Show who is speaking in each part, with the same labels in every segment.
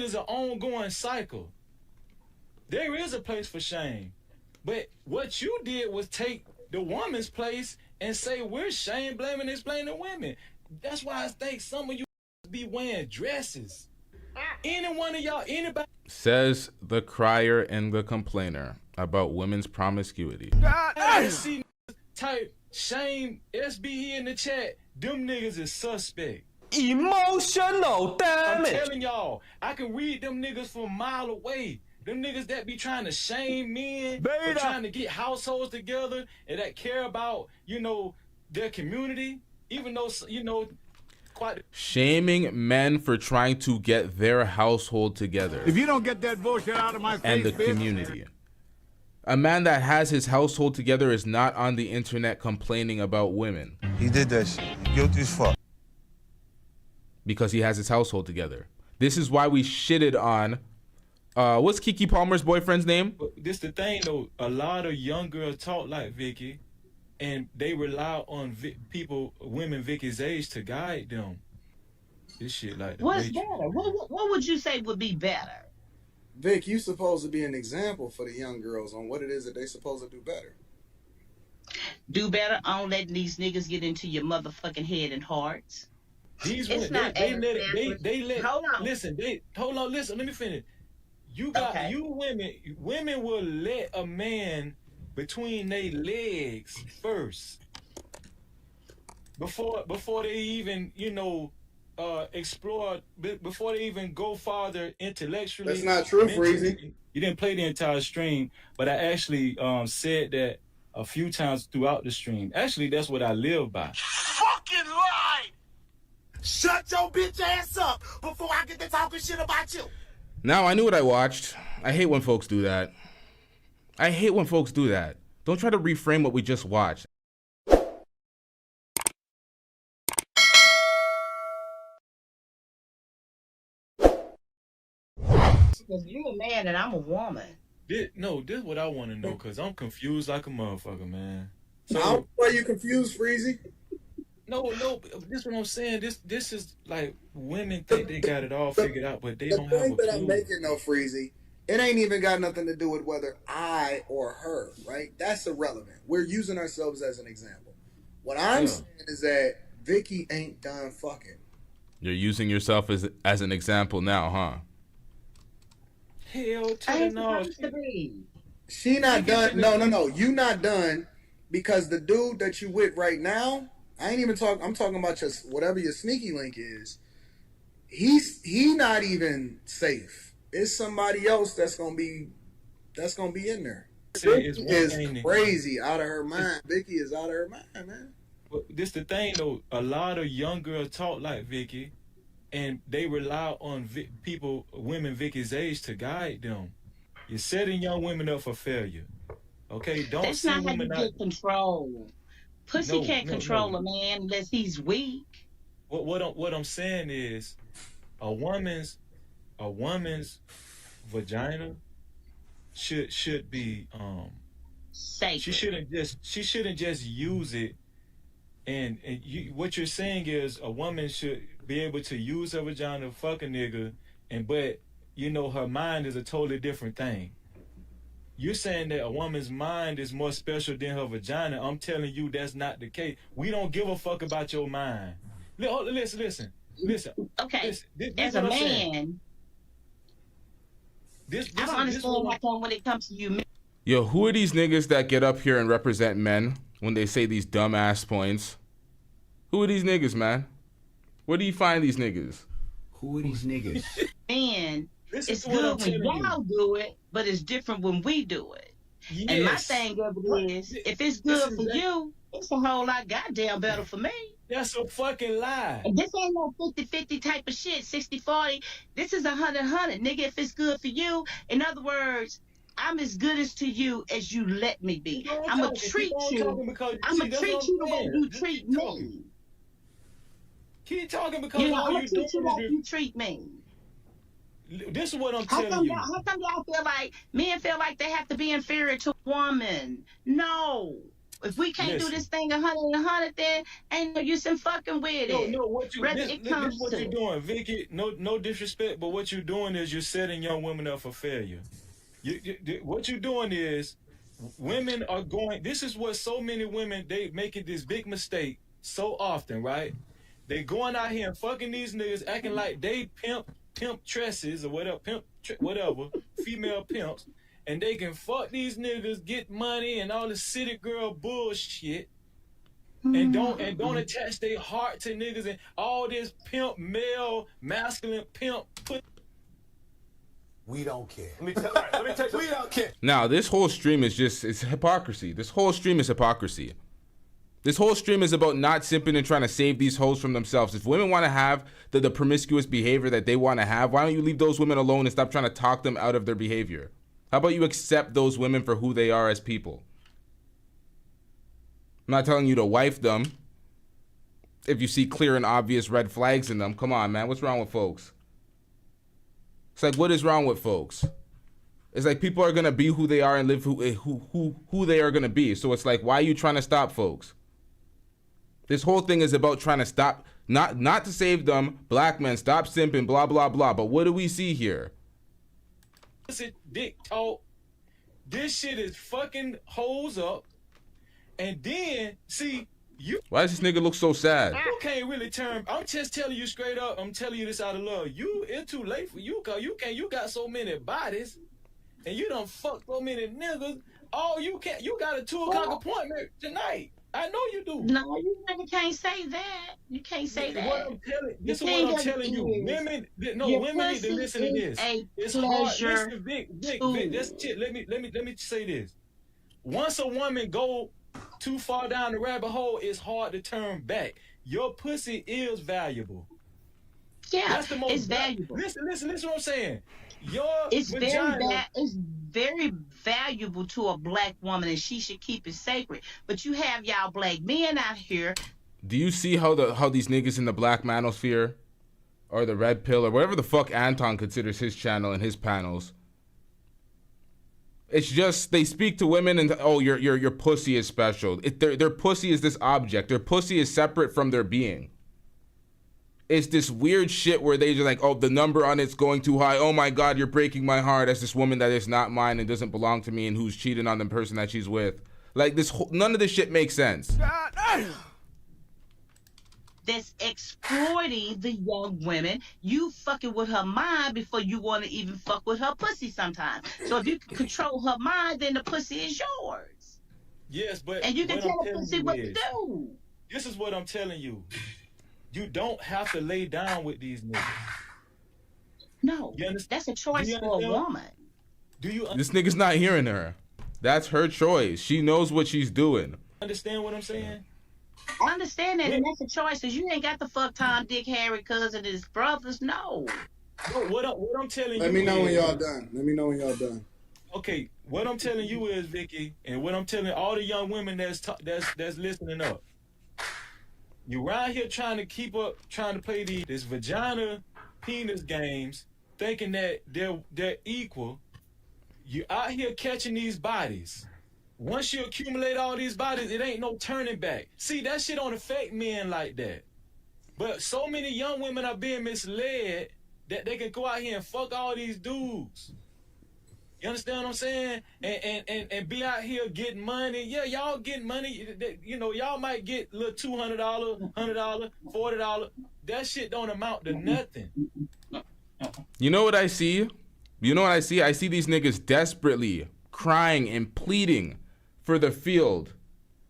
Speaker 1: is an ongoing cycle. There is a place for shame. But what you did was take the woman's place and say we're shame blaming and blaming women. That's why I think some of you be wearing dresses. Any one of y'all, anybody.
Speaker 2: Says the crier and the complainer about women's promiscuity.
Speaker 1: I see type shame SBE in the chat. Them niggas is suspect.
Speaker 3: Emotional damage.
Speaker 1: I'm telling y'all, I can read them niggas from a mile away. Them niggas that be trying to shame men, for trying to get households together, and that care about, you know, their community, even though, you know, quite
Speaker 2: shaming men for trying to get their household together.
Speaker 4: If you don't get that bullshit out of my face,
Speaker 2: and the community. A man that has his household together is not on the internet complaining about women.
Speaker 5: He did that shit. Guilty as fuck.
Speaker 2: Because he has his household together. This is why we shitted on what's Keke Palmer's boyfriend's name?
Speaker 1: But this the thing though, a lot of young girls talk like Vicky, and they rely on women Vicky's age to guide them. This shit like
Speaker 6: what's better? What would you say would be better?
Speaker 7: Vic, you supposed to be an example for the young girls on what it is that they supposed to do better.
Speaker 6: Do better on letting these niggas get into your motherfucking head and hearts.
Speaker 1: These women, they let
Speaker 6: hold on.
Speaker 1: Listen, listen, let me finish. You got you women will let a man between their legs first before they even, you know, explore, before they even go farther intellectually.
Speaker 7: That's not true, Freezy.
Speaker 1: You didn't play the entire stream, but I actually said that a few times throughout the stream. Actually, that's what I live by.
Speaker 3: Fucking lie! Shut your bitch ass up before I get to talking shit about you.
Speaker 2: Now, I knew what I watched. I hate when folks do that. I hate when folks do that. Don't try to reframe what we just watched.
Speaker 6: Because you're a man and I'm a woman.
Speaker 1: This is what I want to know, because I'm confused like a motherfucker, man. So,
Speaker 7: how are you confused, Freezy?
Speaker 1: No, this is what I'm saying. This is like women think they got it all figured out, but they don't have a clue.
Speaker 7: The point that I'm making, though, Freezy, it ain't even got nothing to do with whether I or her, right? That's irrelevant. We're using ourselves as an example. What I'm saying is that Vicky ain't done fucking.
Speaker 2: You're using yourself as an example now, huh?
Speaker 1: Hell to no.
Speaker 7: She not done. No. You not done, because the dude that you with right now, I ain't even talking. I'm talking about just whatever your sneaky link is. He not even safe. It's somebody else that's gonna be in there. Vicky is crazy, out of her mind. Vicky is out of her mind, man.
Speaker 1: But this the thing though. A lot of young girls talk like Vicky, and they rely on women Vicky's age to guide them. You're setting young women up for failure. Okay, don't.
Speaker 6: That's not how you get control. Pussy can't control a man unless he's weak.
Speaker 1: What I'm saying is, a woman's vagina should be
Speaker 6: safe.
Speaker 1: She shouldn't just use it. And what you're saying is a woman should be able to use her vagina to fuck a nigga, but you know her mind is a totally different thing. You're saying that a woman's mind is more special than her vagina. I'm telling you that's not the case. We don't give a fuck about your mind. Listen.
Speaker 6: Okay,
Speaker 1: this
Speaker 6: as a man, I don't understand how come when it comes to you.
Speaker 2: Yo, who are these niggas that get up here and represent men when they say these dumbass points? Who are these niggas, man? Where do you find these niggas?
Speaker 8: Who are these niggas?
Speaker 6: Man, it's good when y'all do it, but it's different when we do it. Yes. And my thing of it is, if it's good for you, it's a whole lot goddamn better for me.
Speaker 1: That's a fucking lie.
Speaker 6: And this ain't no 50-50 type of shit, 60-40. This is 100-100. Nigga, if it's good for you, in other words, I'm as good as to you as you let me be. I'm going to treat you. I'm going to treat you the way you treat me.
Speaker 1: Keep talking because
Speaker 6: I'm going to treat you like you treat me.
Speaker 1: This is what I'm telling you.
Speaker 6: How come y'all feel like men feel like they have to be inferior to a woman? No. If we can't do
Speaker 1: Listen.
Speaker 6: this thing 100, then ain't no use in fucking with it.
Speaker 1: No, what you
Speaker 6: Whether
Speaker 1: this,
Speaker 6: it
Speaker 1: this
Speaker 6: comes
Speaker 1: what
Speaker 6: to
Speaker 1: you're doing, Vicky. No disrespect, but what you're doing is you're setting young women up for failure. What you're doing is women are going. This is what so many women they making this big mistake so often, right? They going out here and fucking these niggas, acting like they pimp tresses or whatever, whatever, female pimps, and they can fuck these niggas, get money, and all this city girl bullshit. And don't attach their heart to niggas and all this pimp, male, masculine pimp.
Speaker 3: We don't care. Let me tell you, we don't care.
Speaker 2: Now, this whole stream is it's hypocrisy. This whole stream is hypocrisy. This whole stream is about not simping and trying to save these hoes from themselves. If women want to have the promiscuous behavior that they want to have, why don't you leave those women alone and stop trying to talk them out of their behavior? How about you accept those women for who they are as people? I'm not telling you to wife them if you see clear and obvious red flags in them. Come on, man. What's wrong with folks? It's like, what is wrong with folks? It's like people are going to be who they are and live who they are going to be. So it's like, why are you trying to stop folks? This whole thing is about trying to stop, not to save them, black men, stop simping, blah, blah, blah. But what do we see here?
Speaker 1: Dick talk. This shit is fucking hoes up. And then, see,
Speaker 2: why does this nigga look so sad?
Speaker 1: You can't really turn. I'm just telling you straight up. I'm telling you this out of love. It's too late for you, cause you got so many bodies, and you done fucked so many niggas. You got a 2 o'clock appointment tonight. I know you do.
Speaker 6: No, you can't say that. You can't say that.
Speaker 1: This is what I'm telling you. Women need to listen to this. It's hard. Listen, Vic, that's shit. Let me say this. Once a woman go too far down the rabbit hole, it's hard to turn back. Your pussy is valuable.
Speaker 6: Yeah,
Speaker 1: that's the most
Speaker 6: it's valuable.
Speaker 1: Listen what I'm saying.
Speaker 6: It's very valuable to a black woman, and she should keep it sacred. But you have y'all black men out here.
Speaker 2: Do you see how these niggas in the black manosphere or the red pill or whatever the fuck Anton considers his channel and his panels? It's just they speak to women and your pussy is special. Their pussy is this object. Their pussy is separate from their being. It's this weird shit where they just like, oh, the number on it's going too high. Oh my God, you're breaking my heart as this woman that is not mine and doesn't belong to me and who's cheating on the person that she's with. Like none of this shit makes sense.
Speaker 6: That's exploiting the young women. You fucking with her mind before you want to even fuck with her pussy sometimes. So if you can control her mind, then the pussy is yours.
Speaker 1: Yes, but
Speaker 6: and you can tell the pussy what to do.
Speaker 1: This is what I'm telling you. You don't have to lay down with these niggas.
Speaker 6: No, that's a choice for a woman.
Speaker 2: This nigga's not hearing her. That's her choice. She knows what she's doing.
Speaker 1: Understand what I'm saying?
Speaker 6: I understand that, and that's a choice, because you ain't got the fuck Tom, Dick, Harry, cousin, his brothers. No.
Speaker 1: What I'm telling you.
Speaker 7: Let me know when y'all done.
Speaker 1: Okay, what I'm telling you is, Vicky, and what I'm telling all the young women that's listening up. You around here trying to play this vagina penis games, thinking that they're equal. You out here catching these bodies. Once you accumulate all these bodies, it ain't no turning back. See, that shit don't affect men like that. But so many young women are being misled that they can go out here and fuck all these dudes. You understand what I'm saying? And be out here getting money. Yeah, y'all getting money. You know, y'all might get a little $200, $100, $40. That shit don't amount to nothing.
Speaker 2: You know what I see? I see these niggas desperately crying and pleading for the field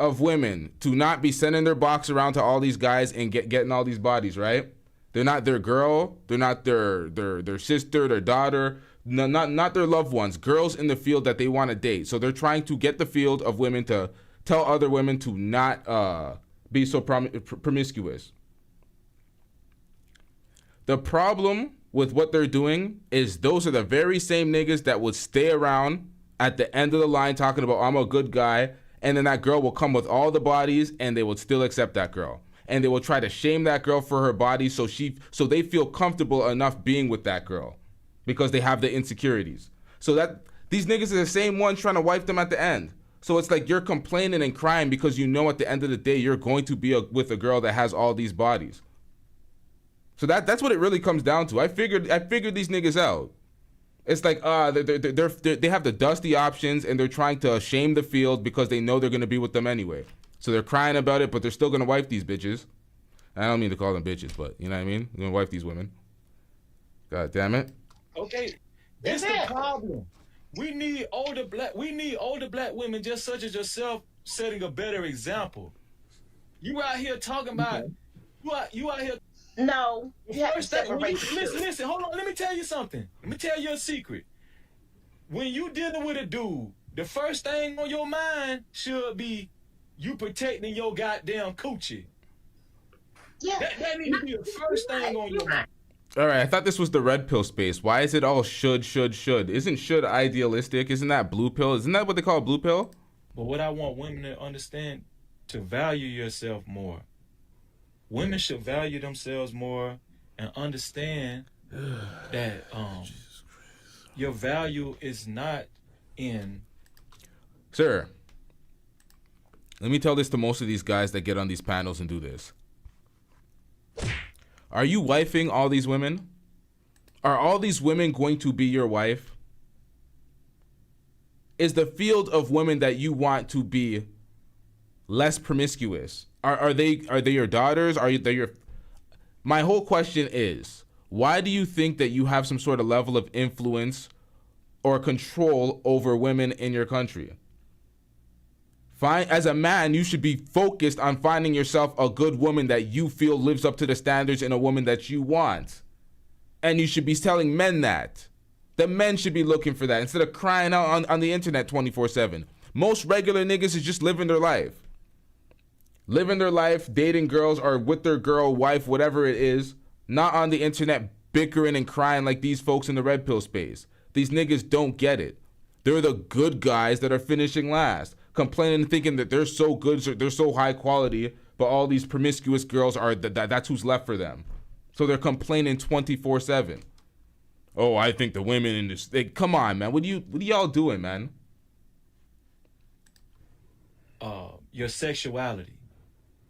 Speaker 2: of women to not be sending their box around to all these guys and getting all these bodies, right? They're not their girl. They're not their sister, their daughter. No, not their loved ones. Girls in the field that they want to date. So they're trying to get the field of women to tell other women to not be so promiscuous. The problem with what they're doing is those are the very same niggas that would stay around at the end of the line talking about I'm a good guy, and then that girl will come with all the bodies and they would still accept that girl. And they will try to shame that girl for her body so they feel comfortable enough being with that girl because they have the insecurities. So that these niggas are the same ones trying to wipe them at the end. So it's like you're complaining and crying because you know at the end of the day you're going to be with a girl that has all these bodies. So that's what it really comes down to. I figured these niggas out. It's like they have the dusty options and they're trying to shame the field because they know they're gonna be with them anyway. So they're crying about it, but they're still gonna wife these bitches. I don't mean to call them bitches, but you know what I mean? They're gonna wife these women. God damn it.
Speaker 1: Okay, that's the problem. We need older black women just such as yourself setting a better example. You out here talking about you out here.
Speaker 6: No, you have to
Speaker 1: First thing,
Speaker 6: separate.
Speaker 1: listen, hold on. Let me tell you something. Let me tell you a secret. When you dealing with a dude, the first thing on your mind should be you protecting your goddamn coochie.
Speaker 6: Yeah,
Speaker 1: that needs to be the first thing on your mind.
Speaker 2: All right, I thought this was the red pill space. Why is it all should? Isn't should idealistic? Isn't that blue pill? Isn't that what they call blue pill?
Speaker 1: But what I want women to understand, to value yourself more. Women should value themselves more and understand that your value is not in.
Speaker 2: Sir, let me tell this to most of these guys that get on these panels and do this. Are you wifing all these women? Are all these women going to be your wife? Is the field of women that you want to be less promiscuous? Are they your daughters? Are they your? My whole question is, why do you think that you have some sort of level of influence or control over women in your country? As a man, you should be focused on finding yourself a good woman that you feel lives up to the standards and a woman that you want. And you should be telling men that. The men should be looking for that instead of crying out on the internet 24/7. Most regular niggas is just living their life. Living their life, dating girls or with their girl, wife, whatever it is, not on the internet bickering and crying like these folks in the red pill space. These niggas don't get it. They're the good guys that are finishing last, complaining and thinking that they're so good, they're so high quality, but all these promiscuous girls are that's who's left for them. So they're complaining 24/7. Oh, I think the women in this. Come on, man. What are y'all doing, man?
Speaker 1: Your sexuality.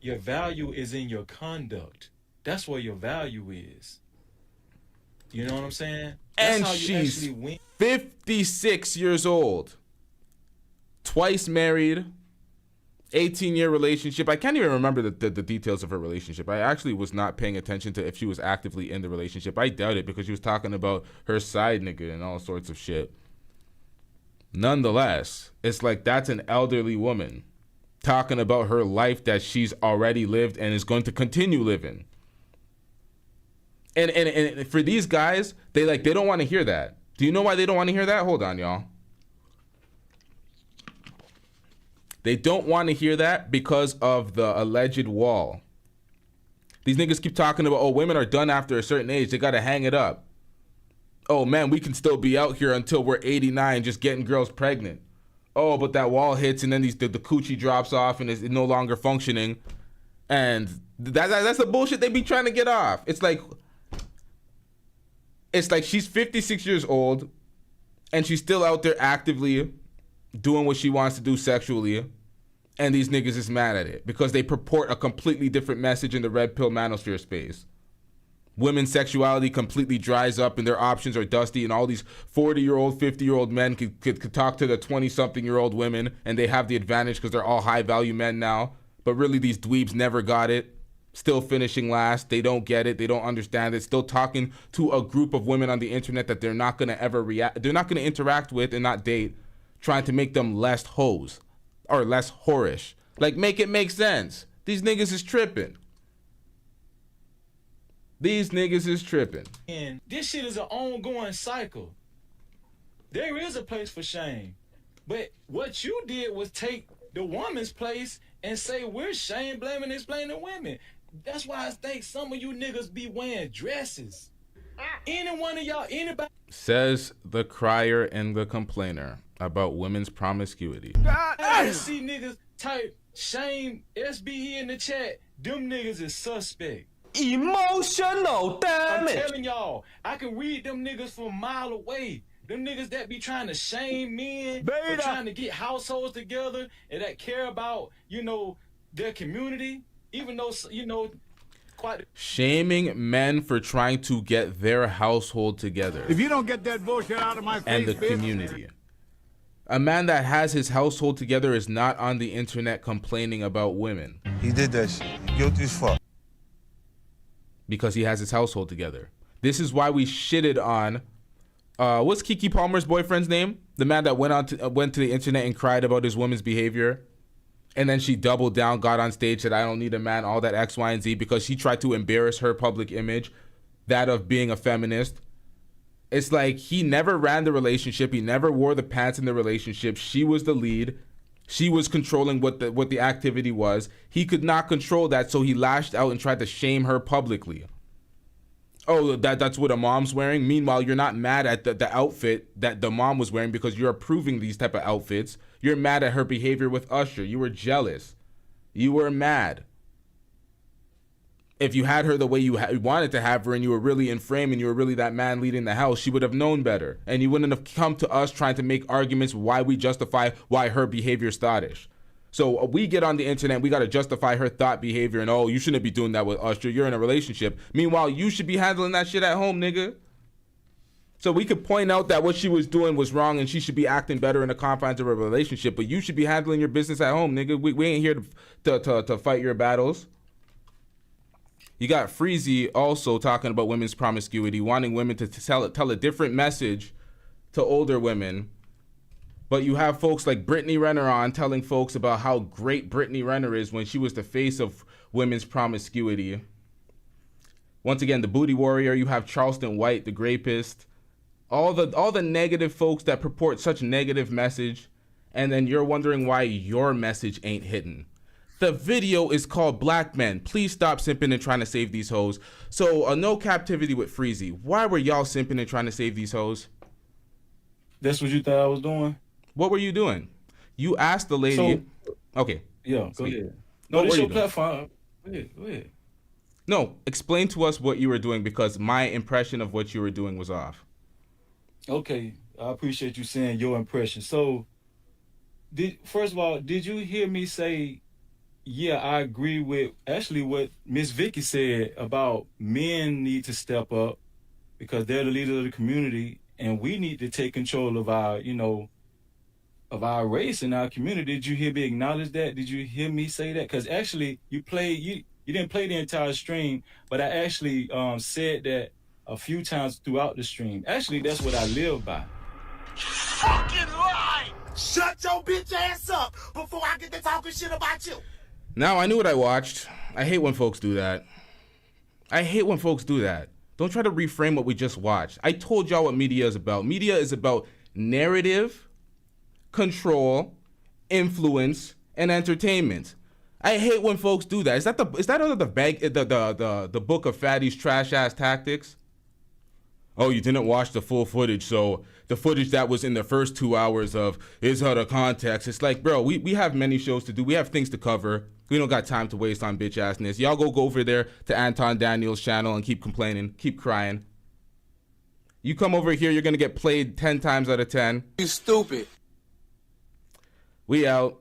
Speaker 1: Your value is in your conduct. That's where your value is. You know what I'm saying? That's
Speaker 2: And
Speaker 1: how you
Speaker 2: she's
Speaker 1: actually win.
Speaker 2: 56 years old. Twice married. 18-year relationship. I can't even remember the details of her relationship. I actually was not paying attention to if she was actively in the relationship. I doubt it because she was talking about her side nigga and all sorts of shit. Nonetheless, it's like that's an elderly woman talking about her life that she's already lived and is going to continue living. And for these guys, they don't want to hear that. Do you know why they don't want to hear that? Hold on, y'all. They don't want to hear that because of the alleged wall. These niggas keep talking about, oh, women are done after a certain age. They got to hang it up. Oh, man, we can still be out here until we're 89 just getting girls pregnant. Oh, but that wall hits and then the coochie drops off and is no longer functioning. And that's the bullshit they be trying to get off. It's like she's 56 years old and she's still out there actively doing what she wants to do sexually, and these niggas is mad at it because they purport a completely different message in the red pill manosphere space. Women's sexuality completely dries up and their options are dusty, and all these 40-year-old, 50-year-old men could talk to the 20-something-year-old women, and they have the advantage because they're all high-value men now. But really, these dweebs never got it. Still finishing last. They don't get it. They don't understand it. Still talking to a group of women on the internet that they're not going to ever they're not going to interact with and not date, trying to make them less hoes or less whorish. Like, make it make sense. These niggas is tripping. These niggas is tripping.
Speaker 1: And this shit is an ongoing cycle. There is a place for shame. But what you did was take the woman's place and say we're shame blaming and explaining women. That's why I think some of you niggas be wearing dresses. Any one of y'all, anybody.
Speaker 2: Says the crier and the complainer about women's promiscuity.
Speaker 1: I see niggas type shame SBE in the chat. Them niggas is suspect.
Speaker 9: Emotional
Speaker 1: I'm
Speaker 9: damage.
Speaker 1: telling y'all, I can read them niggas from a mile away. Them niggas that be trying to shame men for trying to get households together and that care about, you know, their community, even though, you know,
Speaker 2: shaming men for trying to get their household together.
Speaker 4: If you don't get that bullshit out of my face,
Speaker 2: and the community. A man that has his household together is not on the internet complaining about women.
Speaker 5: He did that shit. Guilty as fuck.
Speaker 2: Because he has his household together. This is why we shitted on what's Keke Palmer's boyfriend's name? The man that went to the internet and cried about his woman's behavior. And then she doubled down, got on stage, said, I don't need a man, all that X, Y, and Z, because she tried to embarrass her public image, that of being a feminist. It's like he never ran the relationship. He never wore the pants in the relationship. She was the lead. She was controlling what the activity was. He could not control that, so he lashed out and tried to shame her publicly. Oh, that's what a mom's wearing? Meanwhile, you're not mad at the outfit that the mom was wearing because you're approving these type of outfits. You're mad at her behavior with Usher. You were jealous. You were mad. If you had her the way you wanted to have her and you were really in frame and you were really that man leading the house, she would have known better. And you wouldn't have come to us trying to make arguments why we justify why her behavior is thottish. So we get on the internet, we got to justify her thought behavior and, oh, you shouldn't be doing that with Usher. You're in a relationship. Meanwhile, you should be handling that shit at home, nigga. So we could point out that what she was doing was wrong and she should be acting better in the confines of a relationship, but you should be handling your business at home, nigga. We ain't here to fight your battles. You got Freezy also talking about women's promiscuity, wanting women to tell a different message to older women. But you have folks like Brittany Renner on telling folks about how great Brittany Renner is when she was the face of women's promiscuity. Once again, the booty warrior. You have Charleston White, the rapist. All the negative folks that purport such negative message, and then you're wondering why your message ain't hitting. The video is called Black Men. Please stop simping and trying to save these hoes. So, no captivity with Freezy. Why were y'all simping and trying to save these hoes?
Speaker 1: That's what you thought I was doing?
Speaker 2: What were you doing? You asked the lady. Okay.
Speaker 1: Yeah, go ahead. No, this your platform. Go ahead.
Speaker 2: No, explain to us what you were doing because my impression of what you were doing was off.
Speaker 1: Okay, I appreciate you saying your impression. So, first of all, did you hear me say, yeah, I agree with actually what Miss Vicky said about men need to step up because they're the leaders of the community and we need to take control of our, you know, of our race and our community. Did you hear me acknowledge that? Did you hear me say that? Because actually, you didn't play the entire stream, but I actually said that a few times throughout the stream. Actually, that's what I live by.
Speaker 3: Fucking lie! Shut your bitch ass up before I get to talking shit about you.
Speaker 2: Now, I knew what I watched. I hate when folks do that. Don't try to reframe what we just watched. I told y'all what media is about. Media is about narrative, control, influence, and entertainment. I hate when folks do that. Is that under the book of Fatty's trash ass tactics? Oh, you didn't watch the full footage, so the footage that was in the first 2 hours is out of context. It's like, bro, we have many shows to do. We have things to cover. We don't got time to waste on bitch assness. Y'all go over there to Anton Daniel's channel and keep complaining, keep crying. You come over here, you're gonna get played 10 times out of 10.
Speaker 3: You stupid.
Speaker 2: We out.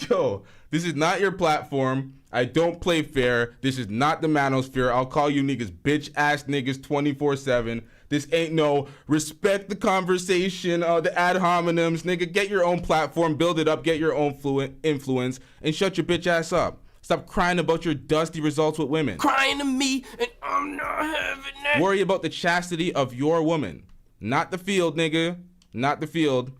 Speaker 2: Yo, this is not your platform. I don't play fair. This is not the manosphere. I'll call you niggas bitch ass niggas 24/7. This ain't no respect the conversation, the ad hominems. Nigga, get your own platform, build it up, get your own influence, and shut your bitch ass up. Stop crying about your dusty results with women.
Speaker 3: Crying to me, and I'm not having that.
Speaker 2: Worry about the chastity of your woman. Not the field, nigga. Not the field.